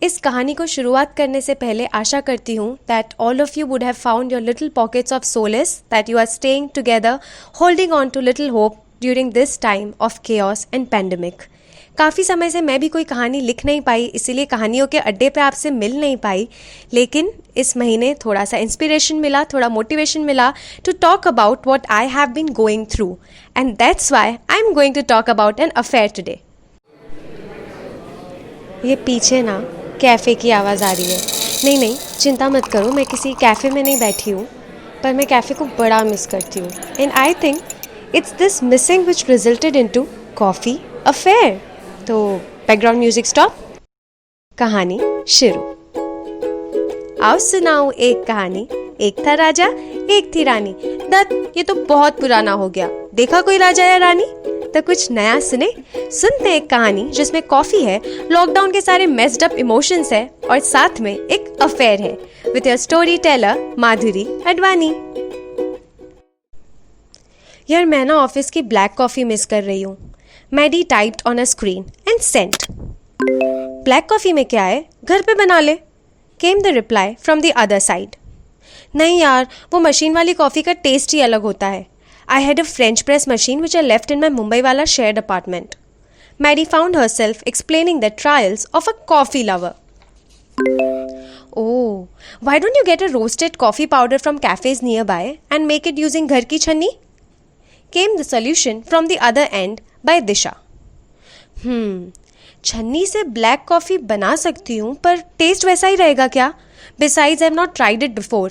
इस कहानी को शुरुआत करने से पहले आशा करती हूँ that all of you would have found your little pockets of solace, that you are staying together, holding on to little hope during this time of chaos and pandemic. काफ़ी समय से मैं भी कोई कहानी लिख नहीं पाई, इसीलिए कहानियों के अड्डे पे आपसे मिल नहीं पाई, लेकिन इस महीने थोड़ा सा इंस्पिरेशन मिला, थोड़ा मोटिवेशन मिला to talk about what I have been going through, and that's why I am going to talk about an affair today. ये पीछे ना कैफ़े की आवाज़ आ रही है। नहीं नहीं, चिंता मत करो, मैं किसी कैफ़े में नहीं बैठी हूँ, पर मैं कैफ़े को बड़ा मिस करती हूँ। And I think it's this missing which resulted into coffee affair. तो बैकग्राउंड म्यूजिक स्टॉप, कहानी शुरू। आओ सुनाऊं एक कहानी। एक था राजा, एक थी रानी। दत्त, ये तो बहुत पुराना हो गया, देखा कोई राजा या रानी? तो कुछ नया सुने। सुनते एक कहानी जिसमें कॉफी है, लॉकडाउन के सारे मेस्ड अप इमोशंस है और साथ में एक अफेयर है, विद योर स्टोरी टेलर माधुरी अडवाणी। यार मैं ना ऑफिस की ब्लैक कॉफी मिस कर रही हूँ। Maddy typed on a screen and sent. Black coffee में क्या है, घर पे बना ले, came the reply from the other side. नहीं यार, वो मशीन वाली कॉफ़ी का टेस्ट ही अलग होता है। I had a French press machine which I left in my Mumbai wala shared apartment. Maddie found herself explaining the trials of a coffee lover. Oh, why don't you get a roasted coffee powder from cafes nearby and make it using ghar ki channi? Came the solution from the other end by Disha. छन्नी से black coffee बना सकती हूँ, पर test वैसा ही रहेगा क्या? Besides, I've not tried it before.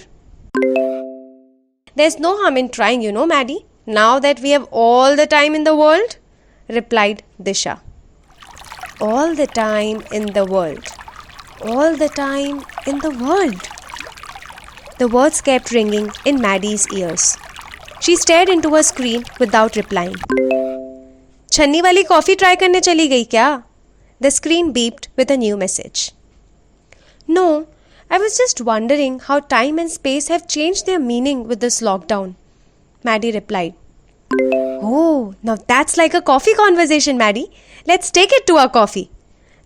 There's no harm in trying, you know, Maddie, now that we have all the time in the world, replied Disha. All the time in the world. All the time in the world. The words kept ringing in Maddie's ears. She stared into her screen without replying. छन्नी वाली coffee try करने चली गई क्या? The screen beeped with a new message. No, I was just wondering how time and space have changed their meaning with this lockdown, Maddie replied. Oh, now that's like a coffee conversation, Maddie. Let's take it to our coffee,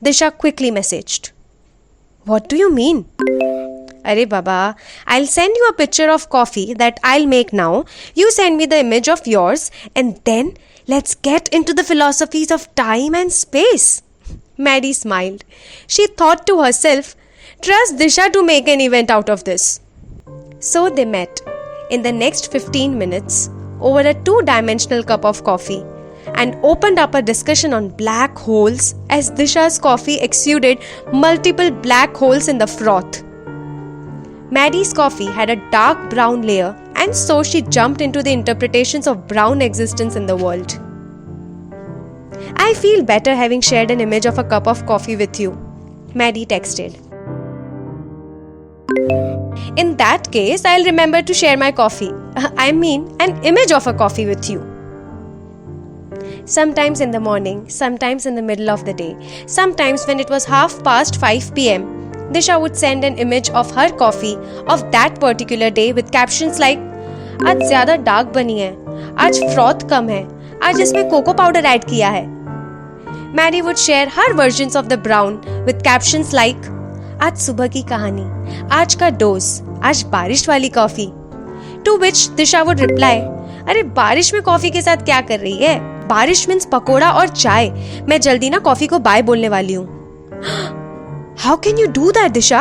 Disha quickly messaged. What do you mean? Arey baba, I'll send you a picture of coffee that I'll make now. You send me the image of yours, and then let's get into the philosophies of time and space. Maddie smiled. She thought to herself, trust Disha to make an event out of this. So they met in the next 15 minutes over a 2-dimensional cup of coffee and opened up a discussion on black holes as Disha's coffee exuded multiple black holes in the froth. Maddie's coffee had a dark brown layer, and so she jumped into the interpretations of brown existence in the world. I feel better having shared an image of a cup of coffee with you, Maddie texted. In that case, I'll remember to share my coffee. I mean, an image of a coffee with you. Sometimes in the morning, sometimes in the middle of the day, sometimes when it was 5:30 p.m., Disha would send an image of her coffee of that particular day with captions like, आज ज़्यादा dark बनी है, आज froth कम है, आज इसमें cocoa powder add किया है. Maddie would share her versions of the brown with captions like, आज सुबह की कहानी, आज का डोज, आज बारिश वाली coffee. To which Disha would reply, अरे बारिश में कॉफी के साथ क्या कर रही है? बारिश मीन्स पकोड़ा और चाय. मैं जल्दी ना कॉफी को बाय बोलने वाली हूँ. How can you do that, Disha?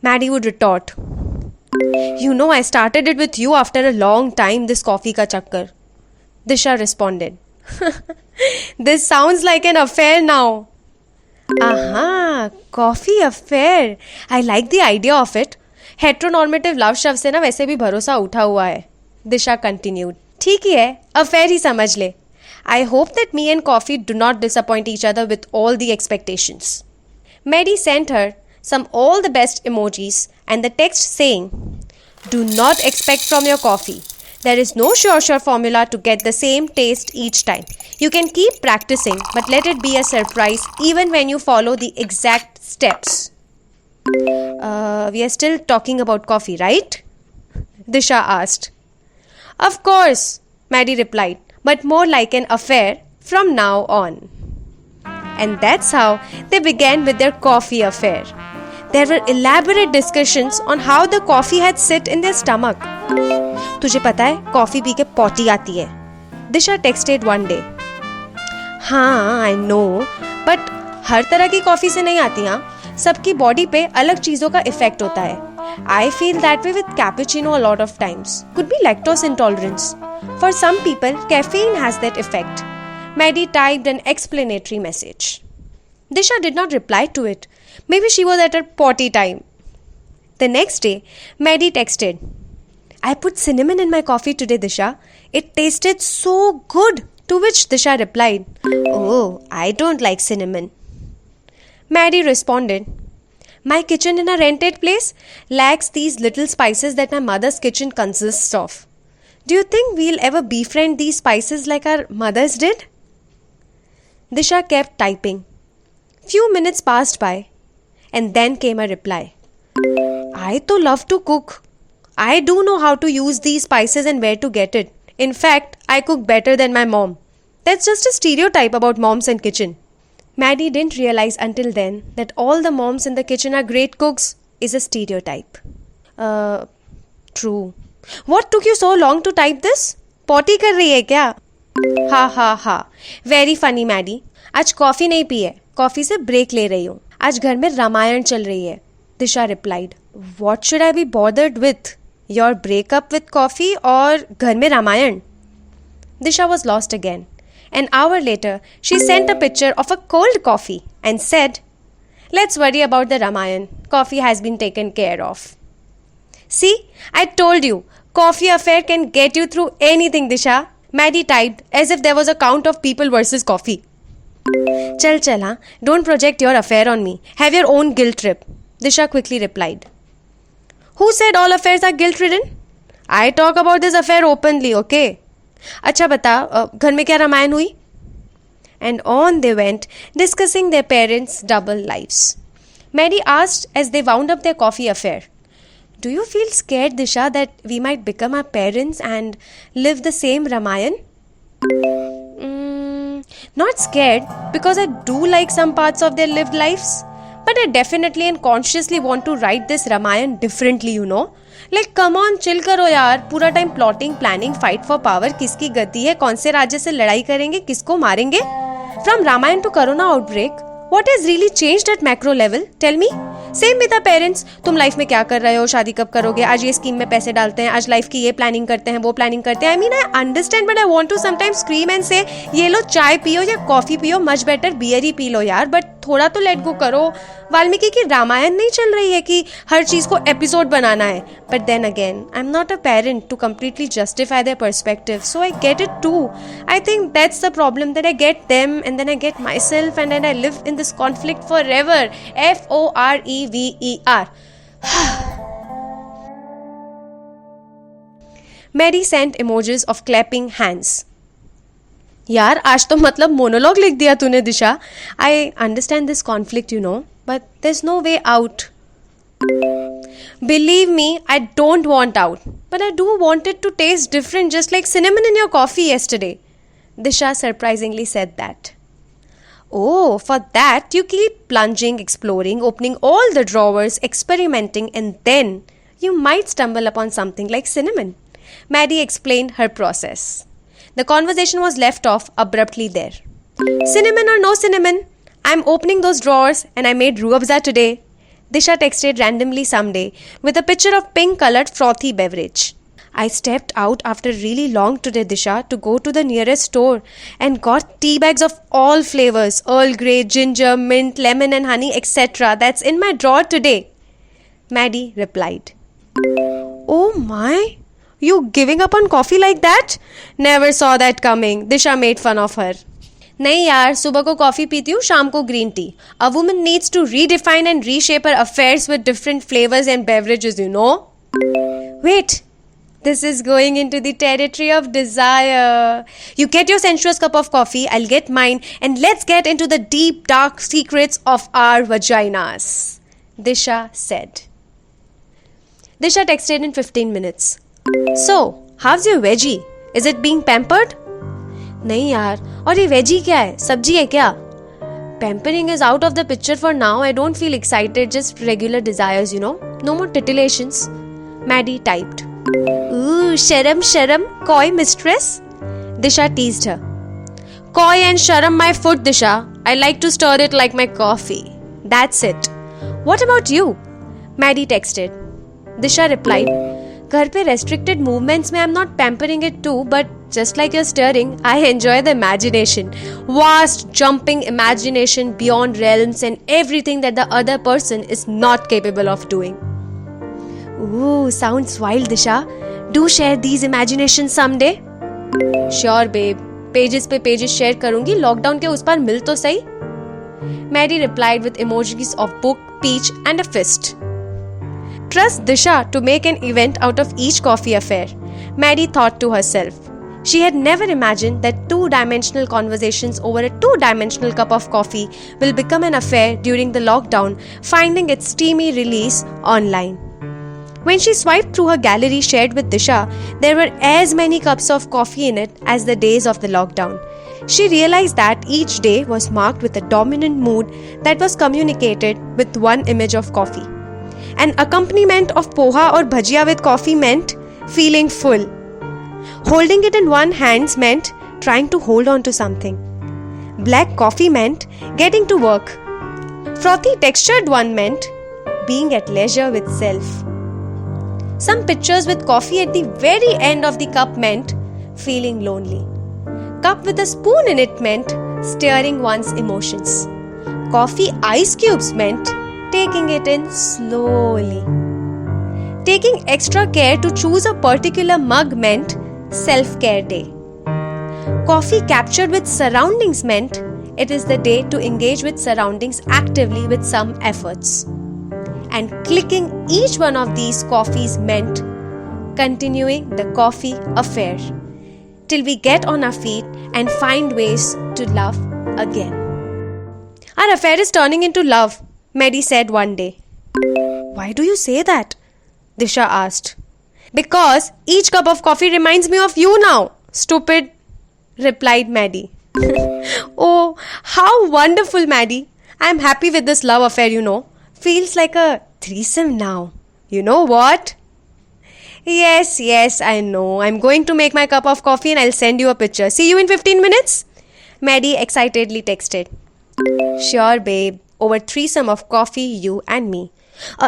Maddie would retort. You know I started it with you after a long time, this coffee ka chakkar. Disha responded. This sounds like an affair now. Aha, coffee affair. I like the idea of it. Heteronormative love शब्द से ना वैसे भी भरोसा उठा हुआ है. Disha continued. ठीक ही है, affair ही समझ ले. I hope that me and coffee do not disappoint each other with all the expectations. Maddie sent her some all the best emojis and the text saying, do not expect from your coffee. There is no sure formula to get the same taste each time. You can keep practicing, but let it be a surprise even when you follow the exact steps. We are still talking about coffee, right? Disha asked. Of course, Maddie replied, but more like an affair from now on. And that's how they began with their coffee affair. There were elaborate discussions on how the coffee had sit in their stomach. तुझे पता है coffee P के potty आती है, दिशा texted one day. हाँ I know, but हर तरह की coffee से नहीं आती. हाँ, सबकी बॉडी पे अलग चीजों का इफेक्ट होता है. I feel that way with cappuccino a lot of times. Could be lactose intolerance. For some people, caffeine has that effect. Maddie typed an explanatory message. Disha did not reply to it. Maybe she was at her potty time. The next day, Maddie texted, I put cinnamon in my coffee today, Disha. It tasted so good. To which Disha replied, Oh, I don't like cinnamon. Maddie responded, My kitchen in a rented place lacks these little spices that my mother's kitchen consists of. Do you think we'll ever befriend these spices like our mothers did? Disha kept typing. Few minutes passed by and then came a reply. I too love to cook. I do know how to use these spices and where to get it. In fact, I cook better than my mom. That's just a stereotype about moms and kitchen. Maddie didn't realize until then that all the moms in the kitchen are great cooks is a stereotype. True. What took you so long to type this? Potty कर रही है क्या? हा. Very funny, Maddie. आज coffee नहीं P है, coffee से break ले रही हूँ. आज घर में रामायण चल रही है. Disha replied, What should I be bothered with? Your breakup with coffee or घर में Ramayan? Disha was lost again. An hour later, she sent a picture of a cold coffee and said, Let's worry about the Ramayan. Coffee has been taken care of. See, I told you, coffee affair can get you through anything, Disha. Maddie typed as if there was a count of people versus coffee. Chal, haan. Don't project your affair on me. Have your own guilt trip. Disha quickly replied. Who said all affairs are guilt-ridden? I talk about this affair openly, okay? अच्छा बता घर में क्या रामायण हुई? And on they went, discussing their parents' double lives. Maddie asked as they wound up their coffee affair, Do you feel scared, Disha, that we might become our parents and live the same Ramayan? Not scared, because I do like some parts of their lived lives. But I definitely and consciously want to write this Ramayan differently, you know. Like, come on, chill करो यार. पूरा time plotting, planning, fight for power, किसकी गति है, कौन से राज्य से लड़ाई करेंगे, किसको मारेंगे. From Ramayan to Corona outbreak, what has really changed at macro level? Tell me. Same with our parents. तुम लाइफ में क्या कर रहे हो, शादी कब करोगे, आज ये स्कीम में पैसे डालते हैं, आज लाइफ की ये प्लानिंग करते हैं, वो प्लानिंग करते हैं. I mean, I understand, but I want to sometimes scream and say, ये लो चाय पियो या कॉफी पियो, much better बियर ही पी लो यार. बट थोड़ा तो लेट गो करो. वाल्मीकि की रामायण नहीं चल रही है कि हर चीज को एपिसोड बनाना है. But then again, I am not a parent to completely justify their perspective, so I get it too. I think that's the problem, that I get them and then I get myself and then I live in this conflict forever. FOREVER. Mary sent emojis of clapping hands. यार आज तो मतलब monologue लिख दिया तूने Disha. I understand this conflict you know, but there is no way out. Believe me, I don't want out, but I do want it to taste different, just like cinnamon in your coffee yesterday. Disha surprisingly said that. Oh, for that you keep plunging, exploring, opening all the drawers, experimenting, and then you might stumble upon something like cinnamon. Maddie explained her process. The conversation was left off abruptly there. Cinnamon or no cinnamon, I'm opening those drawers and I made ruabza today. Disha texted randomly someday with a picture of pink-colored frothy beverage. I stepped out after really long today, Disha, to go to the nearest store and got tea bags of all flavors, Earl Grey, ginger, mint, lemon and honey, etc. That's in my drawer today. Maddie replied. Oh my! You giving up on coffee like that? Never saw that coming. Disha made fun of her. नहीं यार, सुबह को coffee पीती हूँ, शाम को green tea. A woman needs to redefine and reshape her affairs with different flavors and beverages, you know. Wait, this is going into the territory of desire. You get your sensuous cup of coffee, I'll get mine, and let's get into the deep, dark secrets of our vaginas, Disha said. Disha texted in 15 minutes. So, how's your veggie? Is it being pampered? नहीं यार, और ये veggie क्या है, सब्जी है क्या? pampering is out of the picture for now. I don't feel excited, just regular desires, you know. No more titillations. Maddie typed. Ooh, sharam, coy mistress? Disha teased her. Coy and sharam my food, Disha. I like to stir it like my coffee. That's it. What about you? Maddie texted. Disha replied, घर पे restricted movements में I'm not pampering it too, but just like you're stirring, I enjoy the imagination. Vast, jumping imagination beyond realms and everything that the other person is not capable of doing. Ooh, sounds wild, Disha. Do share these imaginations someday. Sure, babe. Pages पे pages share करूँगी. Lockdown के उस पार मिल तो सही. Maddie replied with emojis of book, peach and a fist. Trust Disha to make an event out of each coffee affair, Maddie thought to herself. She had never imagined that two-dimensional conversations over a two-dimensional cup of coffee will become an affair during the lockdown, finding its steamy release online. When she swiped through her gallery shared with Disha, there were as many cups of coffee in it as the days of the lockdown. She realized that each day was marked with a dominant mood that was communicated with one image of coffee. An accompaniment of poha or bhajia with coffee meant feeling full. Holding it in one hand meant trying to hold on to something. Black coffee meant getting to work. Frothy textured one meant being at leisure with self. Some pictures with coffee at the very end of the cup meant feeling lonely. Cup with a spoon in it meant stirring one's emotions. Coffee ice cubes meant taking it in slowly. Taking extra care to choose a particular mug meant self-care day. Coffee captured with surroundings meant it is the day to engage with surroundings actively with some efforts. And clicking each one of these coffees meant continuing the coffee affair till we get on our feet and find ways to love again. Our affair is turning into love, Maddie said one day. Why do you say that? Disha asked. Because each cup of coffee reminds me of you now, stupid, replied Maddie. Oh, how wonderful, Maddie. I'm happy with this love affair, you know. Feels like a threesome now. You know what? Yes, I know. I'm going to make my cup of coffee and I'll send you a picture. See you in 15 minutes? Maddie excitedly texted. Sure, babe. Over threesome of coffee, you and me.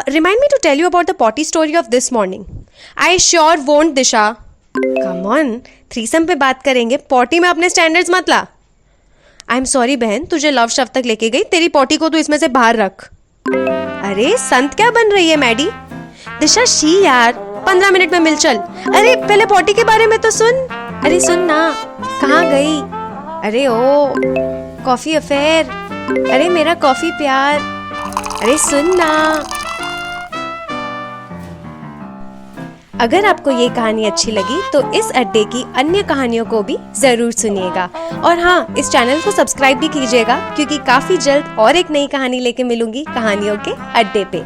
Remind me to tell you about the potty story of this morning. I sure won't, Disha. Come on, threesome पे बात करेंगे. potty में अपने standards मत ला. I'm sorry बहन, तुझे love शव तक लेके गई. तेरी potty को तू इसमें से बाहर रख. अरे संत क्या बन रही है मैडी? दिशा शी यार, 15 मिनट में मिल चल. अरे पहले potty के बारे में तो सुन. अरे सुन ना, कहाँ गई? अरे ओ, कॉफी अफेयर. अरे मेरा कॉफी प्यार. अरे सुन ना. अगर आपको ये कहानी अच्छी लगी तो इस अड्डे की अन्य कहानियों को भी जरूर सुनिएगा और हाँ, इस चैनल को सब्सक्राइब भी कीजिएगा क्योंकि काफी जल्द और एक नई कहानी लेके मिलूंगी कहानियों के अड्डे पे.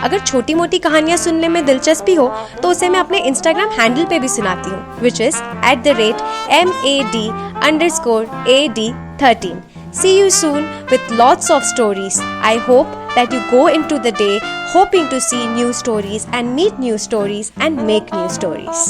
अगर छोटी मोटी कहानियां सुनने में दिलचस्पी हो तो उसे मैं अपने इंस्टाग्राम हैंडल पे भी सुनाती हूँ, which is @MAD_AD13. See you soon with lots of stories. I hope that you go into the day hoping to see new stories and meet new stories and make new stories.